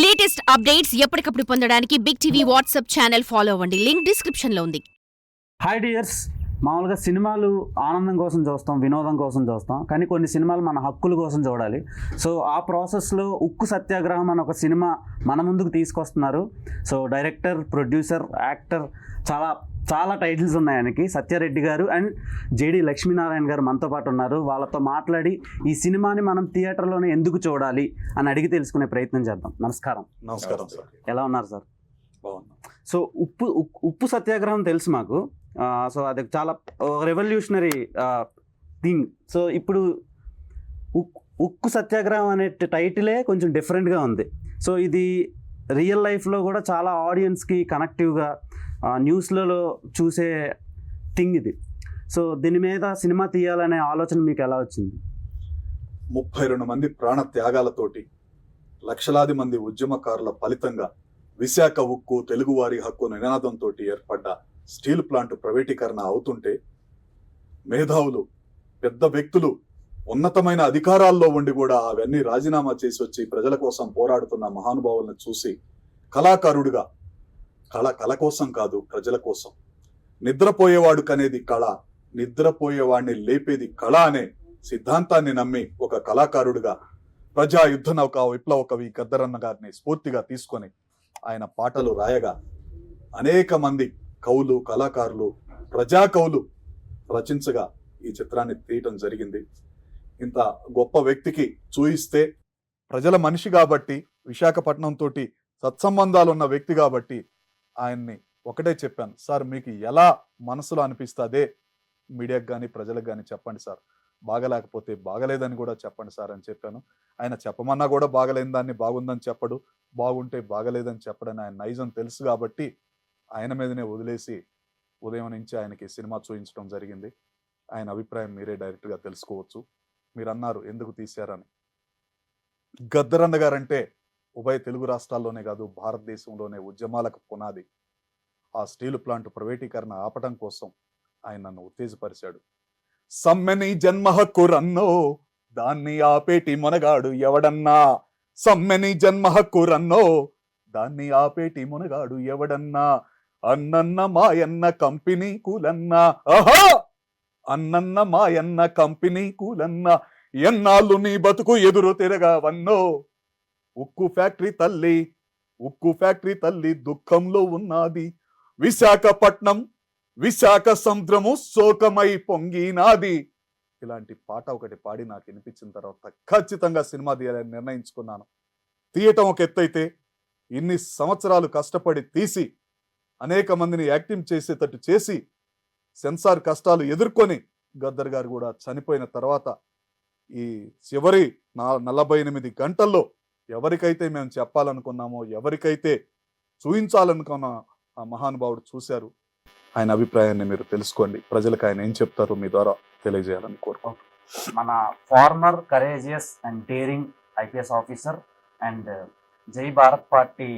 Latest updates ఎప్పటికప్పుడు పొందడానికి big TV WhatsApp channel follow అవ్వండి. లింక్ డిస్క్రిప్షన్ లో ఉంది. హాయ్ డియర్స్, మామూలుగా సినిమాలు ఆనందం కోసం చూస్తాం, వినోదం కోసం చూస్తాం, కానీ కొన్ని సినిమాలు మన హక్కుల కోసం చూడాలి. సో ఆ ప్రాసెస్లో ఉక్కు సత్యాగ్రహం అనే ఒక సినిమా మన ముందుకు తీసుకొస్తున్నారు. సో డైరెక్టర్, ప్రొడ్యూసర్, యాక్టర్, చాలా టైటిల్స్ ఉన్నాయి ఆయనకి. సత్యారెడ్డి గారు అండ్ జేడి లక్ష్మీనారాయణ గారు మనతో పాటు ఉన్నారు. వాళ్ళతో మాట్లాడి ఈ సినిమాని మనం థియేటర్లోనే ఎందుకు చూడాలి అని అడిగి తెలుసుకునే ప్రయత్నం చేద్దాం. నమస్కారం. నమస్కారం సార్. ఎలా ఉన్నారు సార్? బాగున్నా. సో ఉప్పు సత్యాగ్రహం తెలుసు మాకు. సో అది చాలా రెవల్యూషనరీ థింగ్. సో ఇప్పుడు ఉక్కు సత్యాగ్రహం అనే టైటిలే కొంచెం డిఫరెంట్గా ఉంది. సో ఇది రియల్ లైఫ్లో కూడా చాలా ఆడియన్స్కి కనెక్టివ్గా న్యూస్లలో చూసే థింగ్ ఇది. సో దీని మీద సినిమా తీయాలనే ఆలోచన మీకు ఎలా వచ్చింది? 32 మంది ప్రాణ త్యాగాలతోటి, లక్షలాది మంది ఉద్యమకారుల ఫలితంగా విశాఖ ఉక్కు తెలుగువారి హక్కు నినాదంతో ఏర్పడ్డ స్టీల్ ప్లాంట్ ప్రైవేటీకరణ అవుతుంటే, మేధావులు, పెద్ద వ్యక్తులు, ఉన్నతమైన అధికారాల్లో ఉండి కూడా అవన్నీ రాజీనామా చేసి వచ్చి ప్రజల కోసం పోరాడుతున్న మహానుభావులను చూసి కళాకారుడిగా, కళ కోసం కాదు, ప్రజల కోసం, నిద్రపోయేవాడు కనేది కళ, నిద్రపోయేవాడిని లేపేది కళ అనే సిద్ధాంతాన్ని నమ్మి ఒక కళాకారుడిగా ప్రజా యుద్ధ నౌక విప్లవ కవి గద్దరన్న గారిని స్ఫూర్తిగా తీసుకొని ఆయన పాటలు రాయగా అనేక మంది కవులు, కళాకారులు, ప్రజా కవులు రచించగా ఈ చిత్రాన్ని తీయటం జరిగింది. ఇంత గొప్ప వ్యక్తికి చూయిస్తే, ప్రజల మనిషి కాబట్టి, విశాఖపట్నం తోటి సత్సంబంధాలు ఉన్న వ్యక్తి కాబట్టి ఆయన్ని ఒకటే చెప్పాను, సార్ మీకు ఎలా మనసులో అనిపిస్తుందే మీడియాకి కానీ ప్రజలకు కానీ చెప్పండి సార్, బాగలేకపోతే బాగలేదని కూడా చెప్పండి సార్ అని చెప్పాను. ఆయన చెప్పమన్నా కూడా బాగలేని దాన్ని బాగుందని చెప్పడు, బాగుంటే బాగలేదని చెప్పడని ఆయన నైజం తెలుసు కాబట్టి ఆయన మీదనే వదిలేసి ఉదయం నుంచి ఆయనకి సినిమా చూపించడం జరిగింది. ఆయన అభిప్రాయం మీరే డైరెక్ట్గా తెలుసుకోవచ్చు. మీరు అన్నారు ఎందుకు తీశారని. గద్దరన్న గారంటే ఉభయ తెలుగు రాష్ట్రాల్లోనే కాదు, భారతదేశంలోనే ఉద్యమాలకు పునాది. ఆ స్టీల్ ప్లాంట్ ప్రైవేటీకరణ ఆపటం కోసం ఆయన నన్ను ఉత్తేజపరిచాడు. సమ్మెని జన్మ హక్కు రన్నో, దాన్ని ఆపేటి మొనగాడు ఎవడన్నా. సమ్మెని జన్మ హక్కు రన్నో, దాన్ని ఆపేటి మొనగాడు ఎవడన్నా. అన్నన్న మాయన్న కంపెనీ కూలన్నా, ఆహా అన్నన్న మాయన్న కంపెనీ కూలన్నా. ఎన్నాళ్ళు నీ బతుకు ఎదురు తిరగవన్నో. ఉక్కు ఫ్యాక్టరీ తల్లి దుఃఖంలో ఉన్నది. విశాఖపట్నం, విశాఖ సముద్రము శోకమై పొంగినాది. ఇలాంటి పాట ఒకటి పాడి నాకు వినిపించిన తర్వాత ఖచ్చితంగా సినిమా తీయాలని నిర్ణయించుకున్నాను. తీయటం ఒక ఎత్తైతే, ఇన్ని సంవత్సరాలు కష్టపడి తీసి అనేక మందిని యాక్టింగ్ చేసేటట్టు చేసి సెన్సార్ కష్టాలు ఎదుర్కొని గద్దర్ గారు కూడా చనిపోయిన తర్వాత ఈ చివరి 48 గంటల్లో ఎవరికైతే మేము చెప్పాలనుకున్నామో, ఎవరికైతే చూపించాలనుకున్న ఆ మహానుభావుడు చూశారు. ఆయన అభిప్రాయాన్ని మీరు తెలుసుకోండి. ప్రజలకు ఆయన ఏం చెప్తారో మీ ద్వారా తెలియజేయాలని కోరుకుంటున్నాను. మన former courageous and daring IPS officer and Jai Bharat party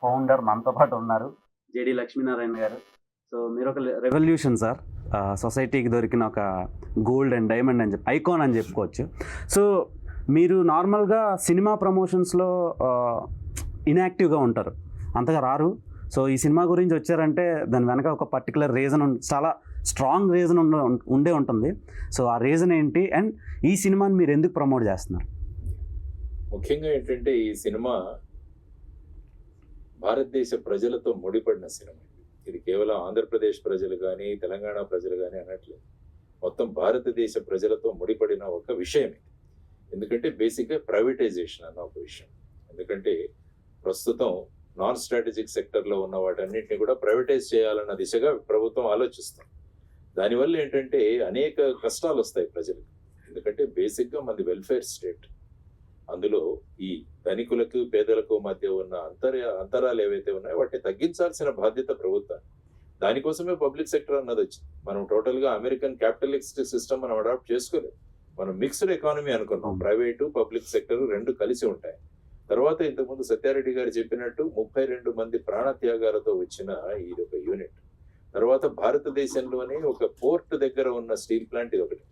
founder మనతో పాటు ఉన్నారు, జేడి లక్ష్మీనారాయణ గారు. సో మీరు ఒక రెవల్యూషన్ సార్, సొసైటీకి దొరికిన ఒక గోల్డ్ అండ్ డైమండ్ అని ఐకాన్ అని చెప్పుకోవచ్చు. సో మీరు నార్మల్గా సినిమా ప్రమోషన్స్లో ఇన్యాక్టివ్గా ఉంటారు, అంతగా రారు. సో ఈ సినిమా గురించి వచ్చారంటే దాని వెనక ఒక పర్టికులర్ రీజన్, చాలా స్ట్రాంగ్ రీజన్ ఉండే ఉంటుంది. సో ఆ రీజన్ ఏంటి, అండ్ ఈ సినిమాని మీరు ఎందుకు ప్రమోట్ చేస్తున్నారు? ముఖ్యంగా ఏంటంటే ఈ సినిమా భారతదేశ ప్రజలతో ముడిపడిన సినిమా. ఇది కేవలం ఆంధ్రప్రదేశ్ ప్రజలు కానీ, తెలంగాణ ప్రజలు కానీ అనట్లేదు, మొత్తం భారతదేశ ప్రజలతో ముడిపడిన ఒక విషయం ఇది. ఎందుకంటే బేసిక్గా ప్రైవేటైజేషన్ అన్న ఒక విషయం. ఎందుకంటే ప్రస్తుతం నాన్ స్ట్రాటజిక్ సెక్టర్లో ఉన్న వాటన్నిటిని కూడా ప్రైవేటైజ్ చేయాలన్న దిశగా ప్రభుత్వం ఆలోచిస్తుంది. దానివల్ల ఏంటంటే అనేక కష్టాలు వస్తాయి ప్రజలకు. ఎందుకంటే బేసిక్గా మనది వెల్ఫేర్ స్టేట్. అందులో ఈ ధనికులకు పేదలకు మధ్య ఉన్న అంతరాలు ఏవైతే ఉన్నాయో వాటిని తగ్గించాల్సిన బాధ్యత ప్రభుత్వం. దానికోసమే పబ్లిక్ సెక్టర్ అన్నది వచ్చింది. మనం టోటల్గా అమెరికన్ క్యాపిటలిస్ట్ సిస్టమ్ మనం అడాప్ట్ చేసుకోలేదు. మనం మిక్స్డ్ ఎకానమీ అనుకున్నాం. ప్రైవేటు, పబ్లిక్ సెక్టర్ రెండు కలిసి ఉంటాయి. తర్వాత ఇంతకుముందు సత్యారెడ్డి గారు చెప్పినట్టు 32 మంది ప్రాణత్యాగాలతో వచ్చిన ఇది ఒక యూనిట్. తర్వాత భారతదేశంలోనే ఒక పోర్ట్ దగ్గర ఉన్న స్టీల్ ప్లాంట్ ఇది ఒకటి.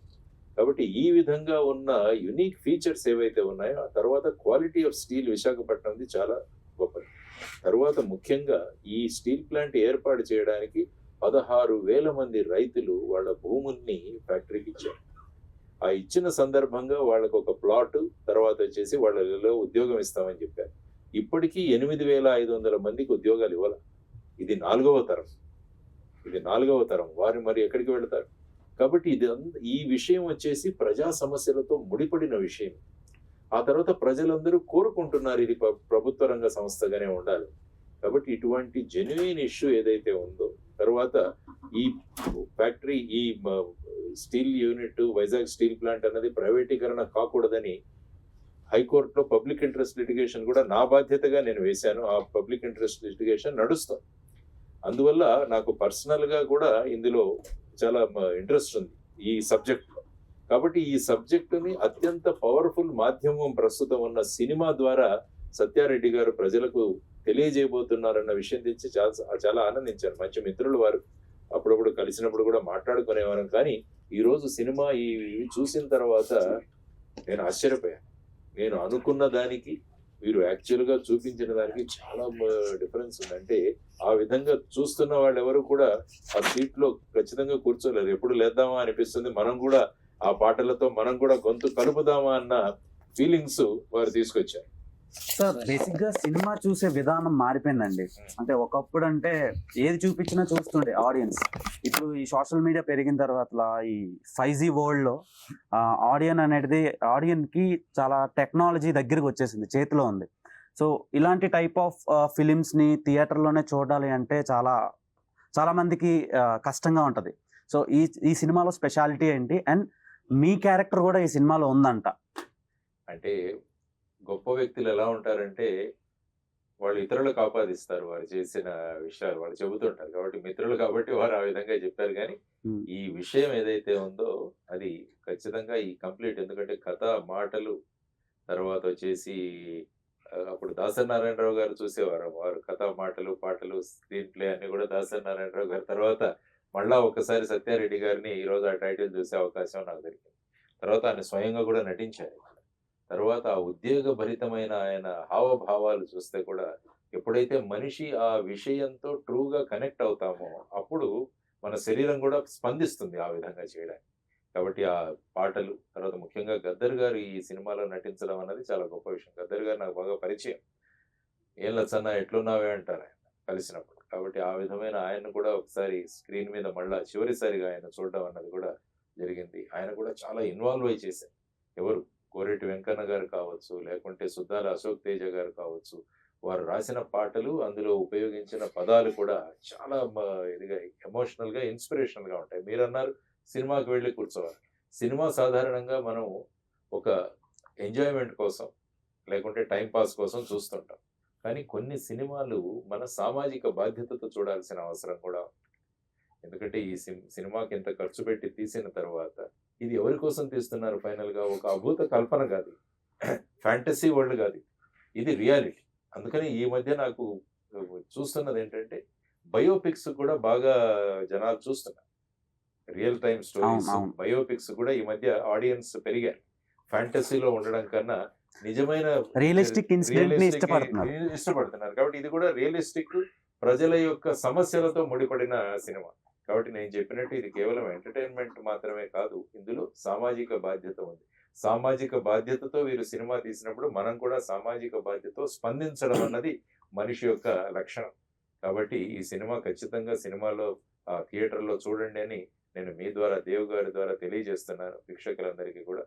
కాబట్టి ఈ విధంగా ఉన్న యునిక్ ఫీచర్స్ ఏవైతే ఉన్నాయో, ఆ తర్వాత క్వాలిటీ ఆఫ్ స్టీల్ విశాఖపట్నంది చాలా గొప్పది. తరువాత ముఖ్యంగా ఈ స్టీల్ ప్లాంట్ ఏర్పాటు చేయడానికి 16,000 మంది రైతులు వాళ్ళ భూముల్ని ఫ్యాక్టరీకి ఇచ్చారు. ఆ ఇచ్చిన సందర్భంగా వాళ్ళకు ఒక ప్లాట్, తర్వాత వచ్చేసి వాళ్ళలో ఉద్యోగం ఇస్తామని చెప్పారు. ఇప్పటికీ 8,500 మందికి ఉద్యోగాలు ఇవ్వాలి. ఇది 4వ తరం. వారు మరి ఎక్కడికి వెళతారు? కాబట్టి ఈ విషయం వచ్చేసి ప్రజా సమస్యలతో ముడిపడిన విషయం. ఆ తర్వాత ప్రజలందరూ కోరుకుంటున్నారు ఇది ప్రభుత్వ రంగ సంస్థగానే ఉండాలి. కాబట్టి ఇటువంటి జెన్యున్ ఇష్యూ ఏదైతే ఉందో, తర్వాత ఈ ఫ్యాక్టరీ, ఈ steel unit, Vizag steel plant అన్నది ప్రైవేటీకరణ కాకూడదని హైకోర్టులో పబ్లిక్ ఇంట్రెస్ట్ లిటిగేషన్ కూడా నా బాధ్యతగా నేను వేశాను. ఆ పబ్లిక్ ఇంట్రెస్ట్ లిటిగేషన్ నడుస్తుంది. అందువల్ల నాకు పర్సనల్ గా కూడా ఇందులో చాలా ఇంట్రెస్ట్ ఉంది ఈ సబ్జెక్ట్ లో. కాబట్టి ఈ సబ్జెక్టుని అత్యంత పవర్ఫుల్ మాధ్యమం ప్రస్తుతం ఉన్న సినిమా ద్వారా సత్యారెడ్డి గారు ప్రజలకు తెలియజేయబోతున్నారన్న విషయం తెచ్చి చాలా ఆనందించాను. మంచి మిత్రులు వారు, అప్పుడప్పుడు కలిసినప్పుడు కూడా మాట్లాడుకునేవారం. కానీ ఈ రోజు సినిమా ఇవి చూసిన తర్వాత నేను ఆశ్చర్యపోయాను. నేను అనుకున్న దానికి వీరు యాక్చువల్ గా చూపించిన దానికి చాలా డిఫరెన్స్ ఉందంటే, ఆ విధంగా చూస్తున్న వాళ్ళు ఎవరు కూడా ఆ సీట్ లో ఖచ్చితంగా కూర్చోలేరు. ఎప్పుడు లేద్దామా అనిపిస్తుంది. మనం కూడా ఆ పాటలతో మనం కూడా గొంతు కలుపుదామా అన్న ఫీలింగ్స్ వారు తీసుకొచ్చారు. సార్ బేసిక్ గా సినిమా చూసే విధానం మారిపోయిందండి. అంటే ఒకప్పుడు అంటే ఏది చూపించినా చూస్తుండే ఆడియన్స్. ఇప్పుడు ఈ సోషల్ మీడియా పెరిగిన తర్వాత ఈ 5G వరల్డ్ లో ఆడియన్ కి చాలా టెక్నాలజీ దగ్గరికి వచ్చేసింది, చేతిలో ఉంది. సో ఇలాంటి టైప్ ఆఫ్ ఫిలిమ్స్ ని థియేటర్లోనే చూడాలి అంటే చాలా మందికి కష్టంగా ఉంటది. సో ఈ సినిమాలో స్పెషాలిటీ ఏంటి, అండ్ మీ క్యారెక్టర్ కూడా ఈ సినిమాలో ఉందంట. అంటే గొప్ప వ్యక్తులు ఎలా ఉంటారంటే వాళ్ళు ఇతరులకు ఆపాదిస్తారు వారు చేసిన విషయాలు, వాళ్ళు చెబుతుంటారు. కాబట్టి మిత్రులు కాబట్టి వారు ఆ విధంగా చెప్పారు. కానీ ఈ విషయం ఏదైతే ఉందో అది ఖచ్చితంగా ఈ కంప్లీట్, ఎందుకంటే కథ, మాటలు, తర్వాత వచ్చేసి అప్పుడు దాసరి నారాయణరావు గారు చూసేవారు. వారు కథ, మాటలు, పాటలు, స్క్రీన్ ప్లే అన్ని కూడా దాసరి నారాయణరావు గారు. తర్వాత మళ్ళా ఒకసారి సత్యారెడ్డి గారిని ఈరోజు ఆ టైటిల్ చూసే అవకాశం నాకు దొరికింది. తర్వాత ఆయన స్వయంగా కూడా నటించారు. తర్వాత ఆ ఉద్వేగభరితమైన ఆయన హావభావాలు చూస్తే కూడా, ఎప్పుడైతే మనిషి ఆ విషయంతో ట్రూగా కనెక్ట్ అవుతామో అప్పుడు మన శరీరం కూడా స్పందిస్తుంది ఆ విధంగా చేయడానికి. కాబట్టి ఆ పాటలు, తర్వాత ముఖ్యంగా గద్దర్ గారు ఈ సినిమాలో నటించడం అన్నది చాలా గొప్ప విషయం. గద్దర్ గారు నాకు బాగా పరిచయం. ఏం లచ్చన్న ఎట్లున్నావే అంటారు ఆయన కలిసినప్పుడు. కాబట్టి ఆ విధమైన ఆయన్ను కూడా ఒకసారి స్క్రీన్ మీద మళ్ళా చివరిసారిగా ఆయన చూడడం అన్నది కూడా జరిగింది. ఆయన కూడా చాలా ఇన్వాల్వ్ అయి చేశారు. ఎవరు, కోరెటి వెంకన్న గారు కావచ్చు, లేకుంటే సుద్దాల అశోక్ తేజ గారు కావచ్చు, వారు రాసిన పాటలు, అందులో ఉపయోగించిన పదాలు కూడా చాలా ఇదిగా, ఎమోషనల్ గా, ఇన్స్పిరేషనల్ గా ఉంటాయి. మీరు అన్నారు సినిమాకి వెళ్ళి కూర్చోవాలి. సినిమా సాధారణంగా మనం ఒక ఎంజాయ్మెంట్ కోసం లేకుంటే టైం పాస్ కోసం చూస్తుంటాం. కానీ కొన్ని సినిమాలు మన సామాజిక బాధ్యతతో చూడాల్సిన అవసరం కూడా ఉంది. ఎందుకంటే ఈ సినిమాకి ఇంత ఖర్చు పెట్టి తీసిన తర్వాత ఇది ఎవరి కోసం తీస్తున్నారు? ఫైనల్ గా ఒక అభూత కల్పన కాదు, ఫ్యాంటసీ వరల్డ్ కాదు, ఇది రియాలిటీ. అందుకని ఈ మధ్య నాకు చూస్తున్నది ఏంటంటే బయోపిక్స్ కూడా బాగా జనాలు చూస్తున్నారు. రియల్ టైమ్ స్టోరీస్, బయోపిక్స్ కూడా ఈ మధ్య ఆడియన్స్ పెరిగారు. ఫ్యాంటసీలో ఉండడం కన్నా నిజమైన రియలిస్టిక్ ఇన్సిడెంట్ ని ఇష్టపడుతున్నారు. కాబట్టి ఇది కూడా రియలిస్టిక్, ప్రజల యొక్క సమస్యలతో ముడిపడిన సినిమా. కాబట్టి నేను చెప్పినట్టు ఇది కేవలం ఎంటర్టైన్మెంట్ మాత్రమే కాదు, ఇందులో సామాజిక బాధ్యత ఉంది. సామాజిక బాధ్యతతో వీరు సినిమా తీసినప్పుడు మనం కూడా సామాజిక బాధ్యతతో స్పందించడం అన్నది మనిషి యొక్క లక్షణం. కాబట్టి ఈ సినిమా ఖచ్చితంగా సినిమాలో థియేటర్లో చూడండి అని నేను మీ ద్వారా, దేవ్ గారి ద్వారా తెలియజేస్తున్నాను వీక్షకులందరికీ కూడా.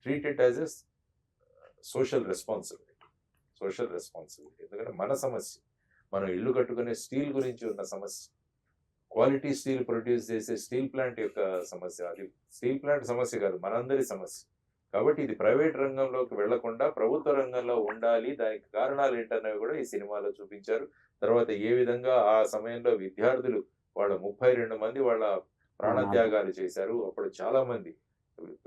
Treat it as a social responsibility. ఎందుకంటే మన సమస్య, మనం ఇల్లు కట్టుకునే స్టీల్ గురించి ఉన్న సమస్య, క్వాలిటీ స్టీల్ ప్రొడ్యూస్ చేసే స్టీల్ ప్లాంట్ యొక్క సమస్య, అది స్టీల్ ప్లాంట్ సమస్య కాదు, మనందరి సమస్య. కాబట్టి ఇది ప్రైవేట్ రంగంలోకి వెళ్లకుండా ప్రభుత్వ రంగంలో ఉండాలి. దానికి కారణాలు ఏంటన్నవి కూడా ఈ సినిమాలో చూపించారు. తర్వాత ఏ విధంగా ఆ సమయంలో విద్యార్థులు వాళ్ళ 32 మంది వాళ్ళ ప్రాణత్యాగాలు చేశారు. అప్పుడు చాలా మంది,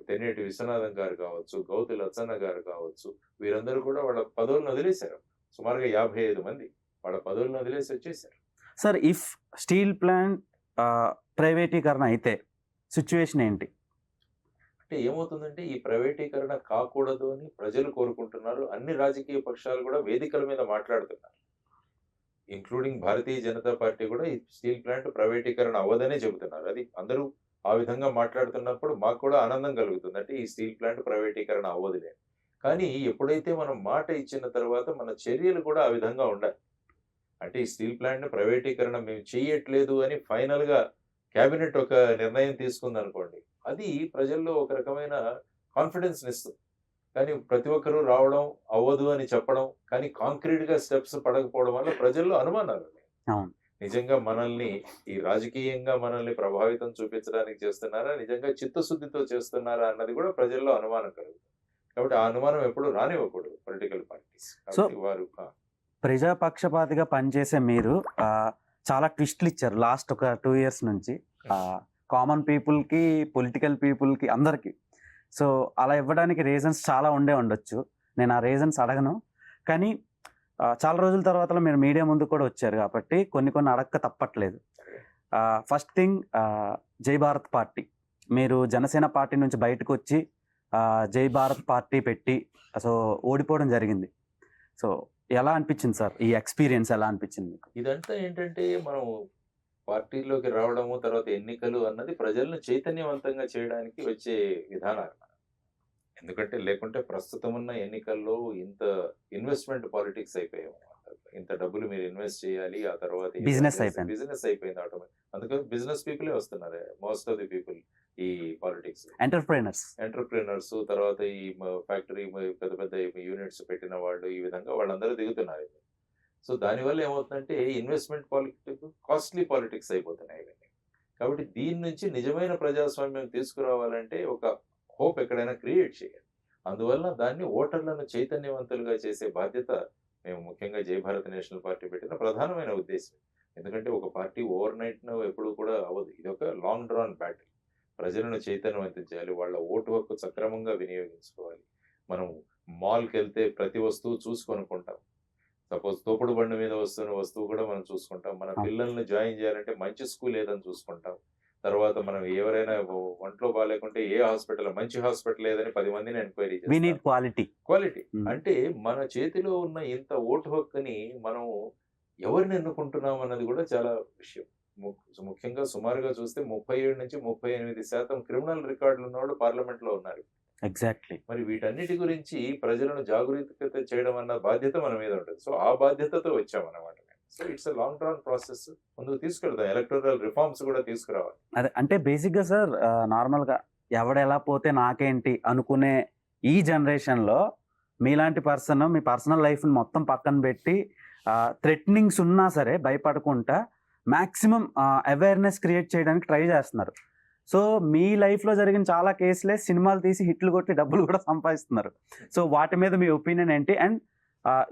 తెన్నేటి విశ్వనాథం గారు కావచ్చు, గౌతు లచ్చన్న గారు కావచ్చు, వీరందరూ కూడా వాళ్ళ పదవులను వదిలేశారు. సుమారుగా 55 మంది వాళ్ళ పదవులను వదిలేసి వచ్చేసారు. సార్, ఇఫ్ స్టీల్ ప్లాంట్ ప్రైవేటీకరణ అయితే సిచ్యువేషన్ ఏంటి? అంటే ఏమవుతుందంటే ఈ ప్రైవేటీకరణ కాకూడదు అని ప్రజలు కోరుకుంటున్నారు. అన్ని రాజకీయ పక్షాలు కూడా వేదికల మీద మాట్లాడుతున్నారు. ఇంక్లూడింగ్ భారతీయ జనతా పార్టీ కూడా ఈ స్టీల్ ప్లాంట్ ప్రైవేటీకరణ అవ్వదనే చెబుతున్నారు. అది అందరూ ఆ విధంగా మాట్లాడుతున్నప్పుడు మాకు కూడా ఆనందం కలుగుతుంది. అంటే ఈ స్టీల్ ప్లాంట్ ప్రైవేటీకరణ అవ్వదులే. కానీ ఎప్పుడైతే మనం మాట ఇచ్చిన తర్వాత మన చర్యలు కూడా ఆ విధంగా ఉండాలి. అంటే ఈ స్టీల్ ప్లాంట్ ప్రైవేటీకరణ మేము చేయట్లేదు అని ఫైనల్ గా కేబినెట్ ఒక నిర్ణయం తీసుకుంది అనుకోండి, అది ప్రజల్లో ఒక రకమైన కాన్ఫిడెన్స్ ఇస్తుంది. కానీ ప్రతి ఒక్కరూ రావడం అవ్వదు అని చెప్పడం, కానీ కాంక్రీట్ గా స్టెప్స్ పడకపోవడం వల్ల ప్రజల్లో అనుమానాలు ఉన్నాయి. అవును. నిజంగా మనల్ని ఈ రాజకీయంగా మనల్ని ప్రభావితం చూపించడానికి చేస్తున్నారా, నిజంగా చిత్తశుద్ధితో చేస్తున్నారా అన్నది కూడా ప్రజల్లో అనుమానం కలుగుతుంది. కాబట్టి ఆ అనుమానం ఎప్పుడు రానివ్వకూడదు పొలిటికల్ పార్టీస్. కాబట్టి వారు ప్రజాపక్షపాతిగా పనిచేసే మీరు చాలా ట్విస్ట్లు ఇచ్చారు లాస్ట్ ఒక 2 years నుంచి, కామన్ పీపుల్కి, పొలిటికల్ పీపుల్కి, అందరికీ. సో అలా ఇవ్వడానికి రీజన్స్ చాలా ఉండొచ్చు. నేను ఆ రీజన్స్ అడగను. కానీ చాలా రోజుల తర్వాత మీరు మీడియా ముందు కూడా వచ్చారు కాబట్టి కొన్ని అడక్క తప్పట్లేదు. ఫస్ట్ థింగ్, జై భారత్ పార్టీ, మీరు జనసేన పార్టీ నుంచి బయటకు వచ్చి జై భారత్ పార్టీ పెట్టి సో ఓడిపోవడం జరిగింది. సో ఎలా అనిపించింది సార్, ఈ ఎక్స్పీరియన్స్ ఎలా అనిపించింది మీకు? ఇదంతా ఏంటంటే మనం పార్టీలోకి రావడము, తర్వాత ఎన్నికలు అన్నది ప్రజలను చైతన్యవంతంగా చేయడానికి వచ్చే విధానాలు. ఎందుకంటే లేకుంటే ప్రస్తుతం ఉన్న ఎన్నికల్లో ఇంత ఇన్వెస్ట్మెంట్ పాలిటిక్స్ అయిపోయాము. ఇంత డబ్బులు మీరు ఇన్వెస్ట్ చేయాలి, ఆ తర్వాత బిజినెస్ అయిపోయింది ఆటోమేటిక్. అందుకని బిజినెస్ పీపులే వస్తున్నారు మోస్ట్ ఆఫ్ ది పీపుల్ ఈ పాలిటిక్స్. ఎంటర్ప్రెనర్స్, తర్వాత ఈ ఫ్యాక్టరీ పెద్ద పెద్ద యూనిట్స్ పెట్టిన వాళ్ళు, ఈ విధంగా వాళ్ళందరూ దిగుతున్నారు. సో దానివల్ల ఏమవుతుందంటే ఇన్వెస్ట్మెంట్ పాలిటిక్స్ కాస్ట్లీ పాలిటిక్స్ అయిపోతున్నాయి ఇవన్నీ. కాబట్టి దీని నుంచి నిజమైన ప్రజాస్వామ్యం తీసుకురావాలంటే ఒక హోప్ ఎక్కడైనా క్రియేట్ చేయాలి. అందువల్ల దాన్ని ఓటర్లను చైతన్యవంతులుగా చేసే బాధ్యత మేము ముఖ్యంగా జై భారత్ నేషనల్ పార్టీ పెట్టిన ప్రధానమైన ఉద్దేశం. ఎందుకంటే ఒక పార్టీ ఓవర్ నైట్ ఎప్పుడు కూడా అవ్వదు. ఇది ఒక లాంగ్ డ్రాన్ బ్యాటిల్. ప్రజలను చైతన్యవంతం చేయాలి, వాళ్ళ ఓటు హక్కు సక్రమంగా వినియోగించుకోవాలి. మనం మాల్కి వెళ్తే ప్రతి వస్తువు చూసి కొనుక్కుంటాం. సపోజ్ తోపుడు బండి మీద వస్తున్న వస్తువు కూడా మనం చూసుకుంటాం. మన పిల్లల్ని జాయిన్ చేయాలంటే మంచి స్కూల్ ఏదని చూసుకుంటాం. తర్వాత మనం ఎవరైనా ఒంట్లో బాగాలేకుంటే ఏ హాస్పిటల్, మంచి హాస్పిటల్ ఏదని 10 మందిని ఎంక్వైరీ చేస్తాం. క్వాలిటీ అంటే మన చేతిలో ఉన్న ఇంత ఓటు హక్కుని మనం ఎవరిని ఎన్నుకుంటున్నాం అన్నది కూడా చాలా విషయం. ముఖ్యంగా సుమారుగా చూస్తే 37 నుంచి 38% క్రిమినల్ రికార్డులు ఉన్నవాళ్ళు పార్లమెంట్ లో ఉన్నారు. ఎగ్జాక్ట్లీ. మరి వీటన్నిటి గురించి ప్రజలను జాగృత చేయడం అన్న బాధ్యత మన మీద ఉంటుంది. సో ఆ బాధ్యతతో వచ్చామన్నమాట. So it's long term process. ముందుకు తీసుకెళ్తాం, ఎలక్టోరల్ రిఫార్మ్స్ కూడా తీసుకురావాలి. అదే అంటే బేసిక్ గా సార్, నార్మల్ గా ఎవడెలా పోతే నాకేంటి అనుకునే ఈ జనరేషన్ లో మీలాంటి పర్సన్ మీ పర్సనల్ లైఫ్ ని మొత్తం పక్కన పెట్టి థ్రెటనింగ్స్ ఉన్నా సరే భయపడకుండా మాక్సిమం అవేర్నెస్ క్రియేట్ చేయడానికి ట్రై చేస్తున్నారు. సో మీ లైఫ్లో జరిగిన చాలా కేసులే సినిమాలు తీసి హిట్లు కొట్టి డబ్బులు కూడా సంపాదిస్తున్నారు. సో వాటి మీద మీ ఒపీనియన్ ఏంటి? అండ్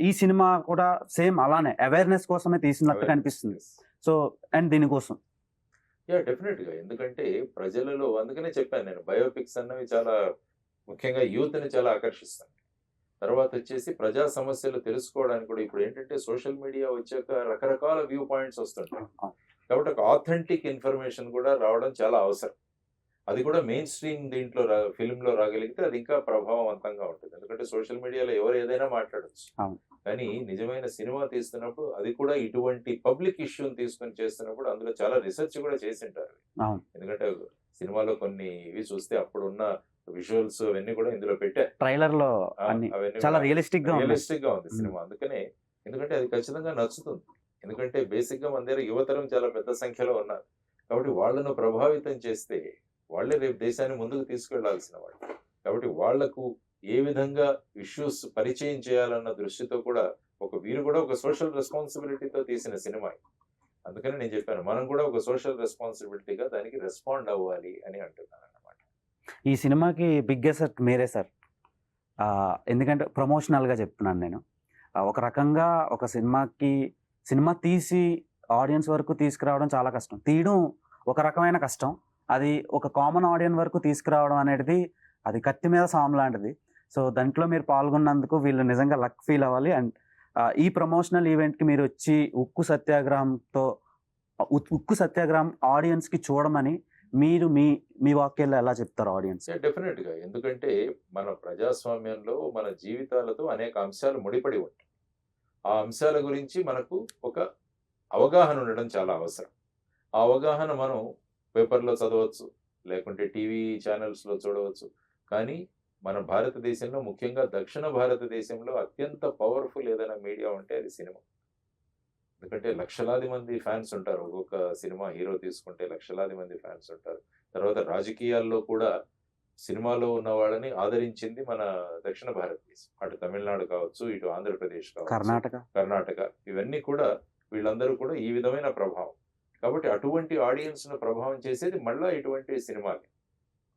ఈ సినిమా కూడా సేమ్ అలానే అవేర్నెస్ కోసమే తీసినట్టు కనిపిస్తుంది. సో అండ్ దీనికోసం డెఫినెట్ గా, ఎందుకంటే ప్రజలలో, అందుకనే చెప్పాను నేను, బయోపిక్స్ అన్నవి చాలా ముఖ్యంగా యూత్ ని చాలా ఆకర్షిస్తాయి. తర్వాత వచ్చేసి ప్రజా సమస్యలు తెలుసుకోవడానికి కూడా ఇప్పుడు ఏంటంటే సోషల్ మీడియా వచ్చాక రకరకాల వ్యూ పాయింట్స్ వస్తుంటాయి. కాబట్టి ఒక ఆథెంటిక్ ఇన్ఫర్మేషన్ కూడా రావడం చాలా అవసరం. అది కూడా మెయిన్ స్ట్రీమ్ దీంట్లో ఫిల్మ్ లో రాగలిగితే అది ఇంకా ప్రభావవంతంగా ఉంటుంది. ఎందుకంటే సోషల్ మీడియాలో ఎవరు ఏదైనా మాట్లాడచ్చు, కానీ నిజమైన సినిమా తీస్తున్నప్పుడు అది కూడా ఇటువంటి పబ్లిక్ ఇష్యూని తీసుకొని చేస్తున్నప్పుడు అందులో చాలా రీసెర్చ్ కూడా చేసింటారు. ఎందుకంటే సినిమాలో కొన్ని ఇవి చూస్తే అప్పుడున్న విజువల్స్ అవన్నీ కూడా ఇందులో పెట్టారు. ట్రైలర్ లో చాలా రియలిస్టిక్ గా ఉంది సినిమా. అందుకనే, ఎందుకంటే అది ఖచ్చితంగా నచ్చుతుంది. ఎందుకంటే బేసిక్ గా మన దగ్గర యువతరం చాలా పెద్ద సంఖ్యలో ఉన్నారు. కాబట్టి వాళ్ళను ప్రభావితం చేస్తే వాళ్ళే రేపు దేశాన్ని ముందుకు తీసుకెళ్లాల్సిన వాళ్ళు. కాబట్టి వాళ్లకు ఏ విధంగా ఇష్యూస్ పరిచయం చేయాలన్న దృష్టితో కూడా వీరు కూడా ఒక సోషల్ రెస్పాన్సిబిలిటీతో తీసిన సినిమా. అందుకని నేను చెప్పాను, మనం కూడా ఒక సోషల్ రెస్పాన్సిబిలిటీగా దానికి రెస్పాండ్ అవ్వాలి అని అంటున్నాను అన్నమాట. ఈ సినిమాకి బిగ్ అసెట్ మీరే సార్. ఎందుకంటే ప్రమోషనల్గా చెప్తున్నాను నేను. ఒక రకంగా ఒక సినిమా తీసి ఆడియన్స్ వరకు తీసుకురావడం చాలా కష్టం. తీయడం ఒక రకమైన కష్టం. అది ఒక కామన్ ఆడియన్స్ వరకు తీసుకురావడం అనేది అది కత్తి మీద సాము లాంటిది. సో దాంట్లో మీరు పాల్గొన్నందుకు వీళ్ళు నిజంగా లక్ ఫీల్ అవ్వాలి. అండ్ ఈ ప్రమోషనల్ ఈవెంట్కి మీరు వచ్చి ఉక్కు సత్యాగ్రహం ఆడియన్స్కి చూడమని మీరు మీ వాక్యాల్లో ఎలా చెప్తారు ఆడియన్స్? డెఫినెట్గా, ఎందుకంటే మన ప్రజాస్వామ్యంలో మన జీవితాలతో అనేక అంశాలు ముడిపడి ఉంటాయి. ఆ అంశాల గురించి మనకు ఒక అవగాహన ఉండడం చాలా అవసరం. ఆ అవగాహన మనం పేపర్‌లో చదవచ్చు, లేకుంటే టీవీ ఛానల్స్‌లో చూడవచ్చు. కానీ మన భారతదేశంలో, ముఖ్యంగా దక్షిణ భారతదేశంలో అత్యంత పవర్‌ఫుల్ ఏదైనా మీడియా ఉంటే అది సినిమా. ఎందుకంటే లక్షలాది మంది ఫ్యాన్స్ ఉంటారు. ఒక్కొక్క సినిమా హీరో తీసుకుంటే లక్షలాది మంది ఫ్యాన్స్ ఉంటారు. తర్వాత రాజకీయాల్లో కూడా సినిమాలో ఉన్న వాళ్ళని ఆదరించింది మన దక్షిణ భారతదేశం. అటు తమిళనాడు కావచ్చు, ఇటు ఆంధ్రప్రదేశ్ కావచ్చు, కర్ణాటక ఇవన్నీ కూడా వీళ్ళందరూ కూడా ఈ విధమైన ప్రభావం. కాబట్టి అటువంటి ఆడియన్స్‌ను ప్రభావం చేసేది మళ్ళా ఇటువంటి సినిమాలే.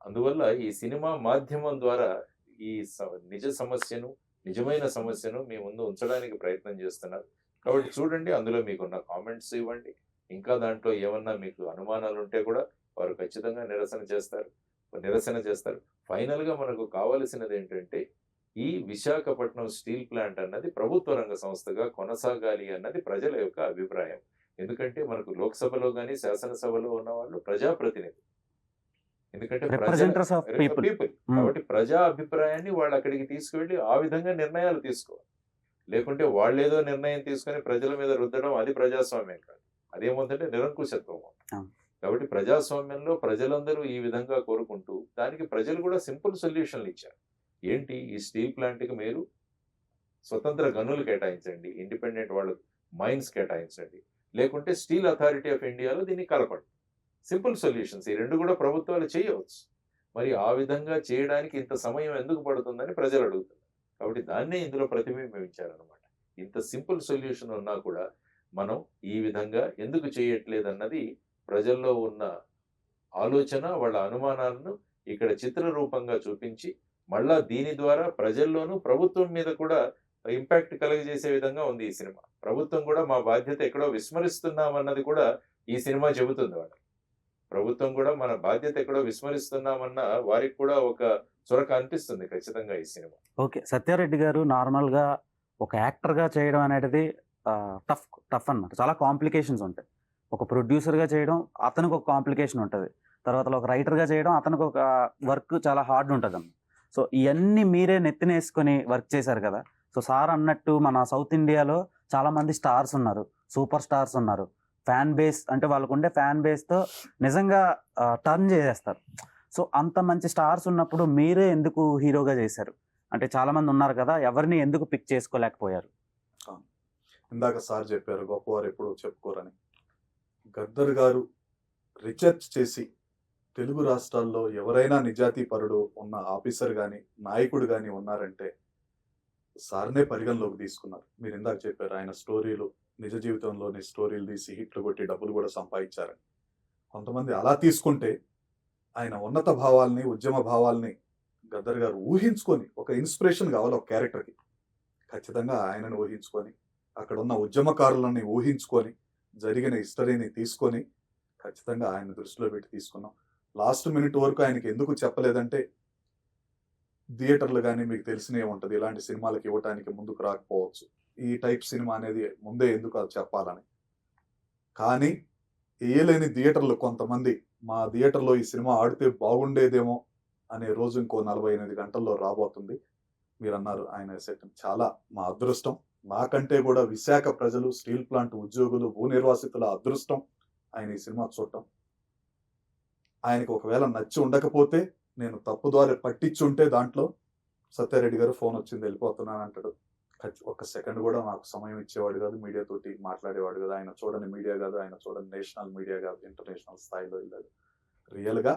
అందువల్ల ఈ సినిమా మాధ్యమం ద్వారా ఈ నిజ సమస్యను, నిజమైన సమస్యను మీ ముందు ఉంచడానికి ప్రయత్నం చేస్తున్నారు. కాబట్టి చూడండి, అందులో మీకున్న కామెంట్స్ ఇవ్వండి. ఇంకా దాంట్లో ఏమన్నా మీకు అనుమానాలుంటే కూడా వారు ఖచ్చితంగా నిరసన చేస్తారు. ఫైనల్‌గా మనకు కావాల్సినదేంటంటే, ఈ విశాఖపట్నం స్టీల్ ప్లాంట్ అన్నది ప్రభుత్వ రంగ సంస్థగా కొనసాగాలి అన్నది ప్రజల యొక్క అభిప్రాయం. ఎందుకంటే మనకు లోక్‌సభలో గాని, శాసనసభలో ఉన్నవాళ్ళు ప్రజాప్రతినిధులు. ఎందుకంటే రిప్రజెంటేటివ్స్ ఆఫ్ పీపుల్. పీపుల్. కాబట్టి ప్రజా అభిప్రాయాన్ని వాళ్ళు అక్కడికి తీసుకువెళ్ళి ఆ విధంగా నిర్ణయాలు తీసుకోవాలి. లేకుంటే వాళ్ళేదో నిర్ణయం తీసుకొని ప్రజల మీద రుద్దడం అది ప్రజాస్వామ్యం కాదు. అదేమవుతుందంటే నిరంకుశత్వం. కాబట్టి ప్రజాస్వామ్యంలో ప్రజలందరూ ఈ విధంగా కోరుకుంటూ దానికి ప్రజలు కూడా సింపుల్ సొల్యూషన్లు ఇచ్చారు. ఏంటి, ఈ స్టీల్ ప్లాంట్‌కి మీరు స్వతంత్ర గనులు కేటాయించండి, ఇండిపెండెంట్ వాళ్ళకు మైన్స్ కేటాయించండి, లేకుంటే స్టీల్ అథారిటీ ఆఫ్ ఇండియాలో దీన్ని కలపండి. Simple solutions. ఈ 2 కూడా ప్రభుత్వాలు చేయవచ్చు. మరి ఆ విధంగా చేయడానికి ఇంత సమయం ఎందుకు పడుతుందని ప్రజలు అడుగుతున్నారు. కాబట్టి దాన్నే ఇందులో ప్రతిబింబించారనమాట. ఇంత సింపుల్ సొల్యూషన్ ఉన్నా కూడా మనం ఈ విధంగా ఎందుకు చేయట్లేదన్నది ప్రజల్లో ఉన్న ఆలోచన, వాళ్ళ అనుమానాలను ఇక్కడ చిత్ర రూపంగా చూపించి, మళ్ళా దీని ద్వారా ప్రజల్లోనూ ప్రభుత్వం మీద కూడా ఇంపాక్ట్ కలుగజేసే విధంగా ఉంది ఈ సినిమా. ప్రభుత్వం కూడా మా బాధ్యత ఎక్కడో విస్మరిస్తున్నామన్నది కూడా ఈ సినిమా చెబుతుంది వాళ్ళకి. ప్రభుత్వం కూడా మన బాధ్యత ఎక్కడో విస్మరిస్తున్నామన్న వారికి కూడా ఒక చొరక అనిపిస్తుంది ఖచ్చితంగా ఈ సినిమా. ఓకే, సత్యారెడ్డి గారు నార్మల్గా ఒక యాక్టర్గా చేయడం అనేది టఫ్ అన్నమాట. చాలా కాంప్లికేషన్స్ ఉంటాయి. ఒక ప్రొడ్యూసర్గా చేయడం అతనికి ఒక కాంప్లికేషన్ ఉంటుంది. తర్వాత ఒక రైటర్గా చేయడం అతనికి ఒక వర్క్ చాలా హార్డ్ ఉంటుంది అన్న. సో ఇవన్నీ మీరే నెత్తినేసుకొని వర్క్ చేశారు కదా. సో సార్ అన్నట్టు మన సౌత్ ఇండియాలో చాలామంది స్టార్స్ ఉన్నారు, సూపర్ స్టార్స్ ఉన్నారు. ఫ్యాన్ బేస్ అంటే వాళ్ళకు ఉండే ఫ్యాన్ బేస్తో నిజంగా టర్న్ చేసేస్తారు. సో అంత మంచి స్టార్స్ ఉన్నప్పుడు మీరే ఎందుకు హీరోగా చేశారు? అంటే చాలామంది ఉన్నారు కదా, ఎవరిని ఎందుకు పిక్ చేసుకోలేకపోయారు? ఇందాక సార్ చెప్పారు గొప్పవారు ఎప్పుడు చెప్పుకోరని. గద్దర్ గారు రీసెర్చ్ చేసి తెలుగు రాష్ట్రాల్లో ఎవరైనా నిజాతీపరుడు ఉన్న ఆఫీసర్ కానీ నాయకుడు కానీ ఉన్నారంటే సార్నే పరిగణలోకి తీసుకున్నారు. మీరు ఇందాక చెప్పారు ఆయన స్టోరీలు, నిజ జీవితంలోని స్టోరీలు తీసి హిట్లు కొట్టి డబ్బులు కూడా సంపాదించారని. కొంతమంది అలా తీసుకుంటే ఆయన ఉన్నత భావాల్ని, ఉద్యమ భావాల్ని గద్దర్ గారు ఊహించుకొని, ఒక ఇన్స్పిరేషన్ కావాలి ఒక క్యారెక్టర్కి, ఖచ్చితంగా ఆయనను ఊహించుకొని, అక్కడ ఉన్న ఉద్యమకారులని ఊహించుకొని, జరిగిన హిస్టరీని తీసుకొని ఖచ్చితంగా ఆయన దృష్టిలో పెట్టి తీసుకున్నాం. లాస్ట్ మినిట్ వరకు ఆయనకి ఎందుకు చెప్పలేదంటే, థియేటర్లు కానీ మీకు తెలిసినే ఉంటుంది, ఇలాంటి సినిమాలకు ఇవ్వటానికి ముందుకు రాకపోవచ్చు. ఈ టైప్ సినిమా అనేది ముందే ఎందుకు అది చెప్పాలని. కానీ వేయలేని థియేటర్లు కొంతమంది, మా థియేటర్లో ఈ సినిమా ఆడితే బాగుండేదేమో అనే రోజు ఇంకో 48 గంటల్లో రాబోతుంది. మీరు అన్నారు ఆయన సెట్ చాలా మా అదృష్టం. నాకంటే కూడా విశాఖ ప్రజలు, స్టీల్ ప్లాంట్ ఉద్యోగులు, భూ నిర్వాసితుల అదృష్టం ఆయన ఈ సినిమా చూడటం. ఆయనకు ఒకవేళ నచ్చి ఉండకపోతే, నేను తప్పుదారి పట్టించుంటే దాంట్లో సత్యారెడ్డి గారు ఫోన్ వచ్చింది వెళ్ళిపోతున్నాను అంటాడు. ఒక్క సెకండ్ కూడా నాకు సమయం ఇచ్చేవాడు కాదు, మీడియా తోటి మాట్లాడేవాడు కాదు. ఆయన చూడని మీడియా కాదు, ఆయన చూడని నేషనల్ మీడియా కాదు, ఇంటర్నేషనల్ స్థాయిలో వెళ్ళాడు. రియల్గా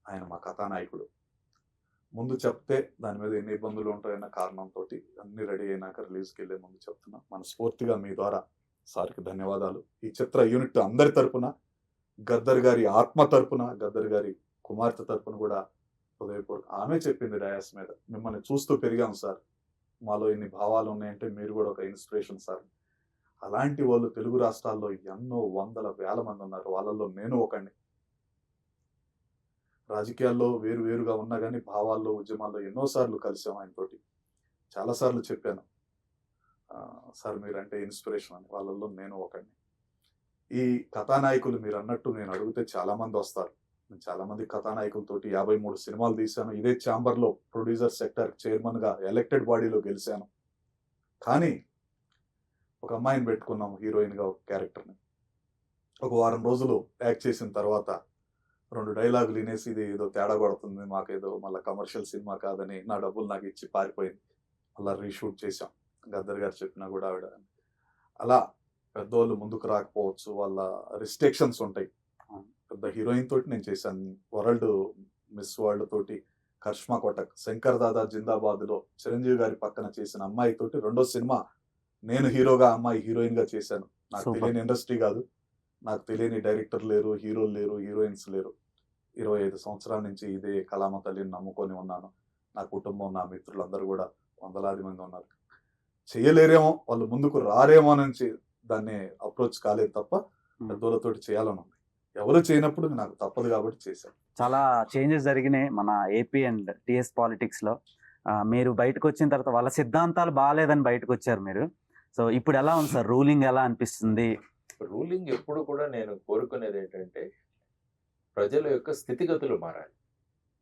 ఆయన మా కథానాయకుడు. ముందు చెప్తే దాని మీద ఎన్ని ఇబ్బందులు ఉంటాయన్న కారణంతో అన్ని రెడీ అయినాక రిలీజ్కి వెళ్ళే ముందు చెప్తున్నా. మనస్ఫూర్తిగా మీ ద్వారా సార్కి ధన్యవాదాలు. ఈ చిత్ర యూనిట్ అందరి తరపున, గద్దర్ గారి ఆత్మ తరపున, గద్దర్ గారి కుమార్తె తరపున కూడా హృదయపూర్వక. ఆమె చెప్పింది డయాస్ మీద, మిమ్మల్ని చూస్తూ పెరిగాం సార్, మాలో ఇన్ని భావాలు ఉన్నాయంటే మీరు కూడా ఒక ఇన్స్పిరేషన్ సార్. అలాంటి వాళ్ళు తెలుగు రాష్ట్రాల్లో ఎన్నో వందల వేల మంది ఉన్నారు, వాళ్ళల్లో నేను ఒకడిని. రాజకీయాల్లో వేరుగా ఉన్నా కానీ భావాల్లో, ఉద్యమాల్లో ఎన్నోసార్లు కలిసాం ఆయనతోటి. చాలాసార్లు చెప్పాను సార్ మీరంటే ఇన్స్పిరేషన్ అని, వాళ్ళల్లో నేను ఒకడిని. ఈ కథానాయకులు మీరు అన్నట్టు నేను అడిగితే చాలామంది వస్తారు. నేను చాలామంది కథానాయకులతోటి 53 సినిమాలు తీశాను. ఇదే ఛాంబర్లో ప్రొడ్యూసర్ సెక్టర్ చైర్మన్గా ఎలక్టెడ్ బాడీలో గెలిచాను. కానీ ఒక అమ్మాయిని పెట్టుకున్నాం హీరోయిన్గా ఒక క్యారెక్టర్ని. ఒక వారం రోజులు యాక్ట్ చేసిన తర్వాత 2 డైలాగులు వినేసి ఇది ఏదో తేడా కొడుతుంది, మాకేదో మళ్ళీ కమర్షియల్ సినిమా కాదని నా డబ్బులు నాకు ఇచ్చి పారిపోయింది. అలా రీషూట్ చేశాం. గద్దర్ గారు చెప్పినా కూడా ఆవిడ అలా పెద్దవాళ్ళు ముందుకు రాకపోవచ్చు, వాళ్ళ రిస్ట్రిక్షన్స్ ఉంటాయి. పెద్ద హీరోయిన్ తోటి నేను చేశాను. వరల్డ్ మిస్ వరల్డ్ తోటి కరిష్మా కోటక్, శంకర్ దాదా జిందాబాద్లో చిరంజీవి గారి పక్కన చేసిన అమ్మాయి తోటి రెండో సినిమా నేను హీరోగా, అమ్మాయి హీరోయిన్ గా చేశాను. నాకు Super. తెలియని ఇండస్ట్రీ కాదు, నాకు తెలియని డైరెక్టర్ లేరు, హీరోలు లేరు, హీరోయిన్స్ లేరు. 25 సంవత్సరాల నుంచి ఇదే కళామ తల్లిని నమ్ముకొని ఉన్నాను. నా కుటుంబం, నా మిత్రులందరూ కూడా వందలాది మంది ఉన్నారు. చేయలేరేమో, వాళ్ళు ముందుకు రారేమో నుంచి దాన్ని అప్రోచ్ కాలేదు తప్ప పెద్దోళ్ళతోటి చేయాలని ఉంది. ఎవరు చేయనప్పుడు నాకు తప్పదు కాబట్టి చేశాను. చాలా చేంజెస్ జరిగినాయి మన ఏపీ అండ్ టిఎస్ పాలిటిక్స్ లో. మీరు బయటకు వచ్చిన తర్వాత వాళ్ళ సిద్ధాంతాలు బాగాలేదని బయటకు వచ్చారు మీరు. సో ఇప్పుడు ఎలా ఉంది సార్, రూలింగ్ ఎలా అనిపిస్తుంది? రూలింగ్ ఎప్పుడు కూడా నేను కోరుకునేది ఏంటంటే ప్రజల యొక్క స్థితిగతులు మారాలి.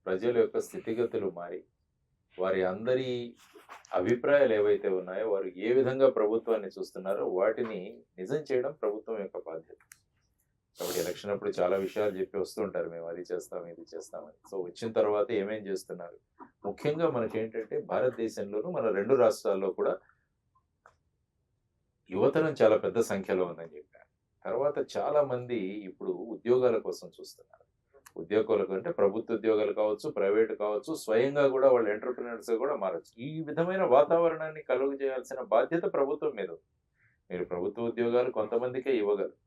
ప్రజల యొక్క స్థితిగతులు మారి వారి అందరి అభిప్రాయాలు ఏవైతే ఉన్నాయో, వారు ఏ విధంగా ప్రభుత్వాన్ని చూస్తున్నారో వాటిని నిజం చేయడం ప్రభుత్వం యొక్క బాధ్యత. కాబట్టి ఎలక్షన్ అప్పుడు చాలా విషయాలు చెప్పి వస్తుంటారు, మేము అది చేస్తాం ఇది చేస్తామని. సో వచ్చిన తర్వాత ఏమేం చేస్తున్నారు, ముఖ్యంగా మనకేంటంటే భారతదేశంలోనూ మన 2 రాష్ట్రాల్లో కూడా యువతరం చాలా పెద్ద సంఖ్యలో ఉందని చెప్పారు. తర్వాత చాలా మంది ఇప్పుడు ఉద్యోగాల కోసం చూస్తున్నారు. ఉద్యోగాలకు అంటే ప్రభుత్వ ఉద్యోగాలు కావచ్చు, ప్రైవేట్ కావచ్చు, స్వయంగా కూడా వాళ్ళు ఎంటర్ప్రినర్స్ కూడా మారచ్చు. ఈ విధమైన వాతావరణాన్ని కలుగు చేయాల్సిన బాధ్యత ప్రభుత్వం మీద ఉంది. మీరు ప్రభుత్వ ఉద్యోగాలు కొంతమందికే ఇవ్వగలరు,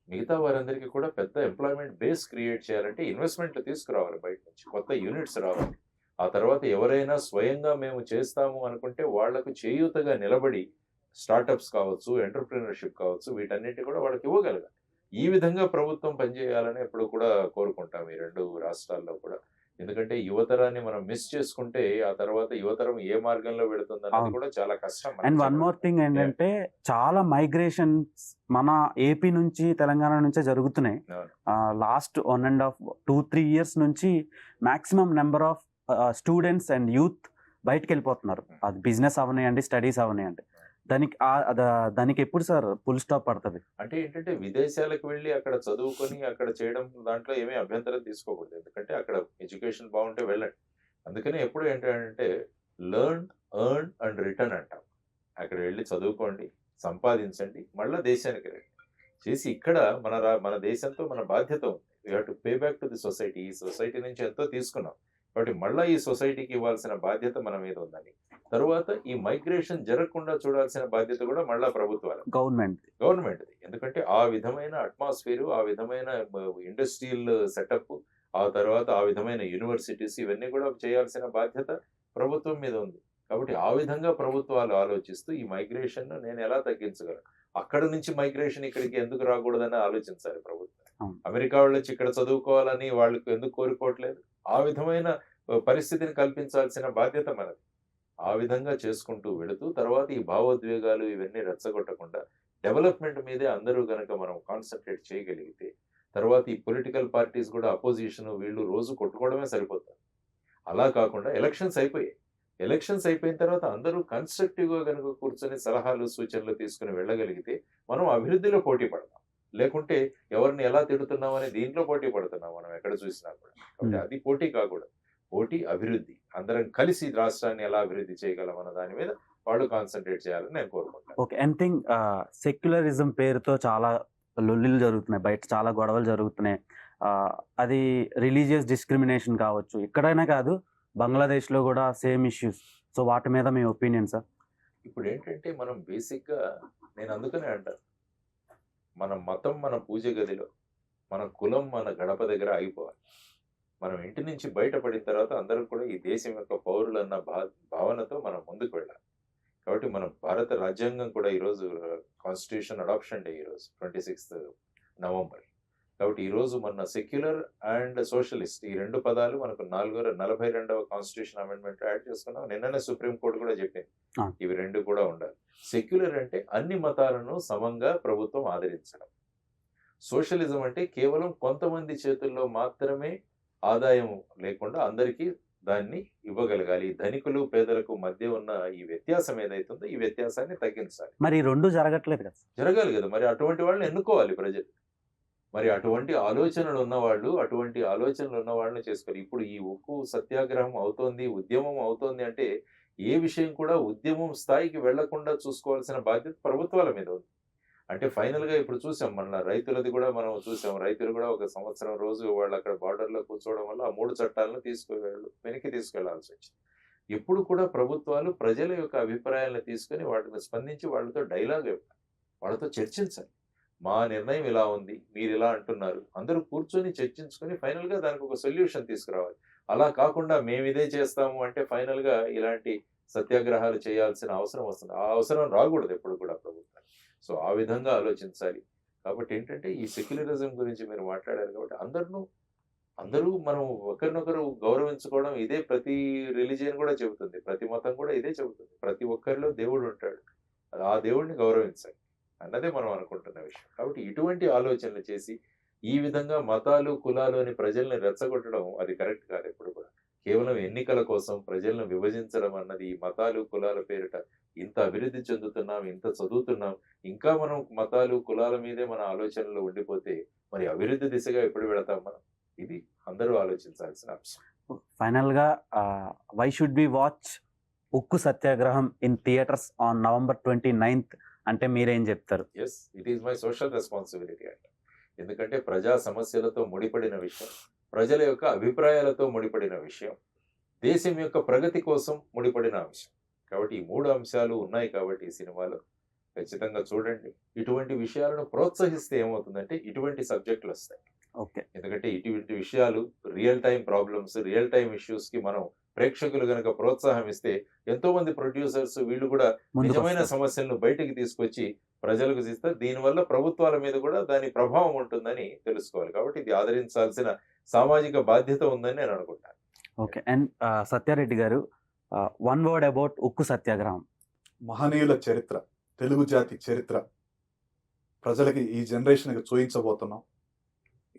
మిగతా వారందరికీ కూడా పెద్ద ఎంప్లాయ్మెంట్ బేస్ క్రియేట్ చేయాలంటే ఇన్వెస్ట్మెంట్లు తీసుకురావాలి, బయట నుంచి కొత్త యూనిట్స్ రావాలి. ఆ తర్వాత ఎవరైనా స్వయంగా మేము చేస్తాము అనుకుంటే వాళ్లకు చేయూతగా నిలబడి స్టార్టప్స్ కావచ్చు, ఎంటర్ప్రినర్షిప్ కావచ్చు, వీటన్నిటి కూడా వాళ్ళకి ఇవ్వగలగాలి. ఈ విధంగా ప్రభుత్వం పనిచేయాలని ఎప్పుడు కూడా కోరుకుంటాం ఈ 2 రాష్ట్రాల్లో కూడా. ఎందుకంటే యువతరాన్ని మనం మిస్ చేసుకుంటే ఆ తర్వాత యువతరం ఏ మార్గంలో వెళుతుంది అన్నది కూడా చాలా కష్టం. అండ్ వన్ మోర్ థింగ్ ఏంటంటే చాలా మైగ్రేషన్స్ మన ఏపీ నుంచి తెలంగాణ నుంచే జరుగుతున్నాయి. లాస్ట్ 1.5-2-3 years నుంచి maximum number of students and youth బయటకు వెళ్ళిపోతున్నారు. అది బిజినెస్ అవనియండి, స్టడీస్ అవనియండి. దానికి ఎప్పుడు సార్ ఫుల్ స్టాప్ పడుతుంది? అంటే ఏంటంటే విదేశాలకు వెళ్ళి అక్కడ చదువుకొని అక్కడ చేయడం దాంట్లో ఏమీ అభ్యంతరం తీసుకోకూడదు. ఎందుకంటే అక్కడ ఎడ్యుకేషన్ బాగుంటే వెళ్ళండి. అందుకని ఎప్పుడు ఏంటంటే లెర్న్, ఎర్న్ అండ్ రిటర్న్ అంటాం. అక్కడ వెళ్ళి చదువుకోండి, సంపాదించండి, మళ్ళీ దేశానికి రండి. చేసి ఇక్కడ మన దేశంతో మన బాధ్యత ఉంది. We have to pay back to the society. ఈ సొసైటీ నుంచి ఎంతో తీసుకున్నాం కాబట్టి మళ్ళీ ఈ సొసైటీకి ఇవ్వాల్సిన బాధ్యత మన మీద ఉందని. తర్వాత ఈ మైగ్రేషన్ జరగకుండా చూడాల్సిన బాధ్యత కూడా మళ్ళా ప్రభుత్వాలు, గవర్నమెంట్ది. ఎందుకంటే ఆ విధమైన అట్మాస్ఫియర్, ఆ విధమైన ఇండస్ట్రియల్ సెటప్, ఆ తర్వాత ఆ విధమైన యూనివర్సిటీస్, ఇవన్నీ కూడా చేయాల్సిన బాధ్యత ప్రభుత్వం మీద ఉంది. కాబట్టి ఆ విధంగా ప్రభుత్వాలు ఆలోచిస్తూ ఈ మైగ్రేషన్ నేను ఎలా తగ్గించగలను, అక్కడ నుంచి మైగ్రేషన్ ఇక్కడికి ఎందుకు రాకూడదని ఆలోచించాలి ప్రభుత్వం. అమెరికా వాళ్ళు వచ్చి ఇక్కడ చదువుకోవాలని వాళ్ళకి ఎందుకు కోరుకోవట్లేదు? ఆ విధమైన పరిస్థితిని కల్పించాల్సిన బాధ్యత మనది. ఆ విధంగా చేసుకుంటూ వెళుతూ తర్వాత ఈ భావోద్వేగాలు ఇవన్నీ రెచ్చగొట్టకుండా డెవలప్మెంట్ మీదే అందరూ కనుక మనం కాన్సన్ట్రేట్ చేయగలిగితే, తర్వాత ఈ పొలిటికల్ పార్టీస్ కూడా అపోజిషన్ వీళ్ళు రోజు కొట్టుకోవడమే సరిపోతారు. అలా కాకుండా ఎలక్షన్స్ అయిపోయిన తర్వాత అందరూ కన్స్ట్రక్టివ్గా కనుక కూర్చొని సలహాలు సూచనలు తీసుకుని వెళ్ళగలిగితే మనం అభివృద్ధిలో పోటీ పడతాం. లేకుంటే ఎవరిని ఎలా తిడుతున్నామని దీంట్లో పోటీ పడుతున్నాం మనం ఎక్కడ చూసినా కూడా. కాబట్టి అది పోటీ కాకూడదు, పోటీ అభివృద్ధి. అందరం కలిసి రాష్ట్రాన్ని ఎలా అభివృద్ధి చేయగలం అన్న దాని మీద వాళ్ళు కాన్సన్ట్రేట్ చేయాలని నేను కోరుకుంటాను. ఓకే, ఎనీథింగ్ సెక్యులరిజం పేరుతో చాలా లొల్లిలు జరుగుతున్నాయి, బయట చాలా గొడవలు జరుగుతున్నాయి. అది రిలీజియస్ డిస్క్రిమినేషన్ కావచ్చు, ఎక్కడైనా కాదు, బంగ్లాదేశ్లో కూడా సేమ్ ఇష్యూస్. సో వాటి మీద మీ ఒపీనియన్ సార్? ఇప్పుడు ఏంటంటే మనం బేసిక్గా నేను అందుకనే అంటాను, మన మతం మన పూజ గదిలో, మన కులం మన గడప దగ్గర ఆగిపోవాలి. మనం ఇంటి నుంచి బయటపడిన తర్వాత అందరూ కూడా ఈ దేశం యొక్క పౌరులు అన్న భావనతో మనం ముందుకు వెళ్ళాలి. కాబట్టి మన భారత రాజ్యాంగం కూడా ఈరోజు కాన్స్టిట్యూషన్ అడాప్షన్ డే ఈరోజు 26th November. కాబట్టి ఈరోజు మన సెక్యులర్ అండ్ సోషలిస్ట్ ఈ 2 పదాలు మనకు 42వ కాన్స్టిట్యూషన్ అమెండ్మెంట్ యాడ్ చేసుకున్నాం. నిన్ననే సుప్రీంకోర్టు కూడా చెప్పింది ఇవి 2 కూడా ఉండాలి. సెక్యులర్ అంటే అన్ని మతాలను సమంగా ప్రభుత్వం ఆదరించడం. సోషలిజం అంటే కేవలం కొంతమంది చేతుల్లో మాత్రమే ఆదాయం లేకుండా అందరికీ దాన్ని ఇవ్వగలగాలి. ధనికులు పేదలకు మధ్య ఉన్న ఈ వ్యత్యాసం ఏదైతుందో ఈ వ్యత్యాసాన్ని తగ్గించాలి. మరి ఈ రెండు జరగట్లేదు కదా. జరగాలి కదా, మరి అటువంటి వాళ్ళని ఎన్నుకోవాలి ప్రజలు. మరి అటువంటి ఆలోచనలు ఉన్న వాళ్ళని చేసుకోవాలి. ఇప్పుడు ఈ ఉక్కు సత్యాగ్రహం అవుతోంది, ఉద్యమం అవుతోంది అంటే ఏ విషయం కూడా ఉద్యమం స్థాయికి వెళ్లకుండా చూసుకోవాల్సిన బాధ్యత ప్రభుత్వాల మీద ఉంది. అంటే ఫైనల్ గా ఇప్పుడు చూసాం, మన రైతులది కూడా మనం చూసాం. రైతులు కూడా ఒక సంవత్సరం రోజు వాళ్ళు అక్కడ బార్డర్ లో కూర్చోవడం వల్ల ఆ 3 చట్టాలను వెనక్కి తీసుకెళ్లాల్సి వచ్చింది. ఎప్పుడు కూడా ప్రభుత్వాలు ప్రజల యొక్క అభిప్రాయాలను తీసుకొని వాటిని స్పందించి వాళ్ళతో డైలాగ్ ఇవ్వాలి, వాళ్ళతో చర్చించాలి. మా నిర్ణయం ఇలా ఉంది, మీరు ఇలా అంటున్నారు, అందరూ కూర్చొని చర్చించుకొని ఫైనల్ గా దానికి ఒక సొల్యూషన్ తీసుకురావాలి. అలా కాకుండా మేము ఇదే చేస్తాము అంటే ఫైనల్ గా ఇలాంటి సత్యాగ్రహాలు చేయాల్సిన అవసరం వస్తుంది. ఆ అవసరం రాకూడదు ఎప్పుడు కూడా ప్రభుత్వం. సో ఆ విధంగా ఆలోచించాలి. కాబట్టి ఏంటంటే ఈ సెక్యులరిజం గురించి మీరు మాట్లాడారు కాబట్టి అందరూ మనం ఒకరినొకరు గౌరవించుకోవడం, ఇదే ప్రతి రిలీజియన్ కూడా చెబుతుంది, ప్రతి మతం కూడా ఇదే చెబుతుంది. ప్రతి ఒక్కరిలో దేవుడు ఉంటాడు, ఆ దేవుడిని గౌరవించాలి అన్నదే మనం అనుకుంటున్న విషయం. కాబట్టి ఇటువంటి ఆలోచనలు చేసి ఈ విధంగా మతాలు కులాలు అని ప్రజల్ని రెచ్చగొట్టడం అది కరెక్ట్ కాదు. ఎప్పుడు కూడా కేవలం ఎన్నికల కోసం ప్రజలను విభజించడం అన్నది, ఈ మతాలు కులాల పేరిట ఇంత అభివృద్ధి చెందుతున్నాం, ఇంత చదువుతున్నాం, ఇంకా మనం మతాలు కులాల మీదే మన ఆలోచనలు ఉండిపోతే మరి అభివృద్ధి దిశగా ఎప్పుడు వెళతాం మనం? ఇది అందరూ ఆలోచించాల్సిన అంశం. ఫైనల్ గా వై షుడ్ బి వాచ్ ఉక్కు సత్యాగ్రహం in theatres on November 29th అంటే మీరేం చెప్తారు? Yes, it is my social responsibility అంట. ఎందుకంటే ప్రజా సమస్యలతో ముడిపడిన విషయం, ప్రజల యొక్క అభిప్రాయాలతో ముడిపడిన విషయం, దేశం యొక్క ప్రగతి కోసం ముడిపడిన అంశం. కాబట్టి ఈ 3 అంశాలు ఉన్నాయి కాబట్టి ఈ సినిమాలో ఖచ్చితంగా చూడండి. ఇటువంటి విషయాలను ప్రోత్సహిస్తే ఏమవుతుందంటే ఇటువంటి సబ్జెక్టులు వస్తాయి. ఓకే, ఎందుకంటే ఇటువంటి విషయాలు real time problems, real time issues కి మనం ప్రేక్షకులు గనక ప్రోత్సాహం ఇస్తే ఎంతో మంది ప్రొడ్యూసర్స్ వీళ్ళు కూడా నిజమైన సమస్యలను బయటికి తీసుకొచ్చి ప్రజలకు ఇస్తారు. దీనివల్ల ప్రభుత్వాల మీద కూడా దాని ప్రభావం ఉంటుందని తెలుసుకోవాలి. కాబట్టి ఇది ఆదరించాల్సిన సామాజిక బాధ్యత ఉందని నేను అనుకుంటాను. ఓకే, అండ్ సత్యారెడ్డి గారు, 1 word అబౌట్ ఉక్కు సత్యాగ్రహం. మహనీయుల చరిత్ర, తెలుగు జాతి చరిత్ర ప్రజలకి ఈ జనరేషన్కి చూయించబోతున్నాం.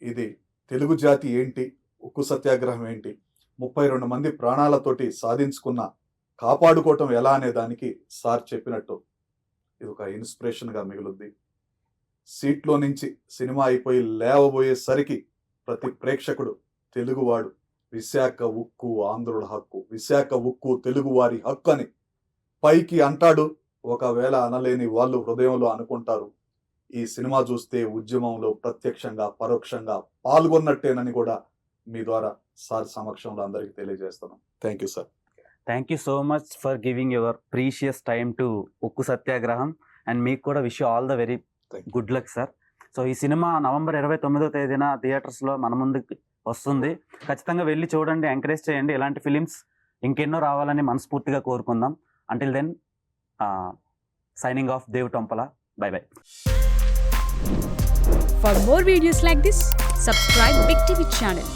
ఇది తెలుగు జాతి ఏంటి, ఉక్కు సత్యాగ్రహం ఏంటి, 32 మంది ప్రాణాలతోటి సాధించుకున్న కాపాడుకోవటం ఎలా అనే దానికి సార్ చెప్పినట్టు ఇది ఒక ఇన్స్పిరేషన్గా మిగులుద్ది. సీట్లో నుంచి సినిమా అయిపోయి లేవబోయేసరికి ప్రతి ప్రేక్షకుడు తెలుగువాడు, విశాఖ ఉక్కు ఆంధ్రుల హక్కు, విశాఖ ఉక్కు తెలుగువారి హక్కు అని పైకి అంటాడు. ఒకవేళ అనలేని వాళ్ళు హృదయంలో అనుకుంటారు. ఈ సినిమా చూస్తే ఉద్యమంలో ప్రత్యక్షంగా పరోక్షంగా పాల్గొన్నట్టేనని కూడా మీ ద్వారా సార్ సమక్షంలో అందరికీ తెలియజేస్తున్నాం. Thank you sir. Thank you so much for giving your precious time to ఉక్కు సత్యాగ్రహం. అండ్ మీకు కూడా wish you all the very good luck sir. So ఈ సినిమా November 29వ తేదీన థియేటర్స్లో మన ముందుకి వస్తుంది. ఖచ్చితంగా వెళ్ళి చూడండి, ఎంకరేజ్ చేయండి. ఇలాంటి ఫిలిమ్స్ ఇంకెన్నో రావాలని మనస్ఫూర్తిగా కోరుకుందాం. Until then signing off Dev Tompala. Bye bye. For more videos like this, subscribe Big TV channel.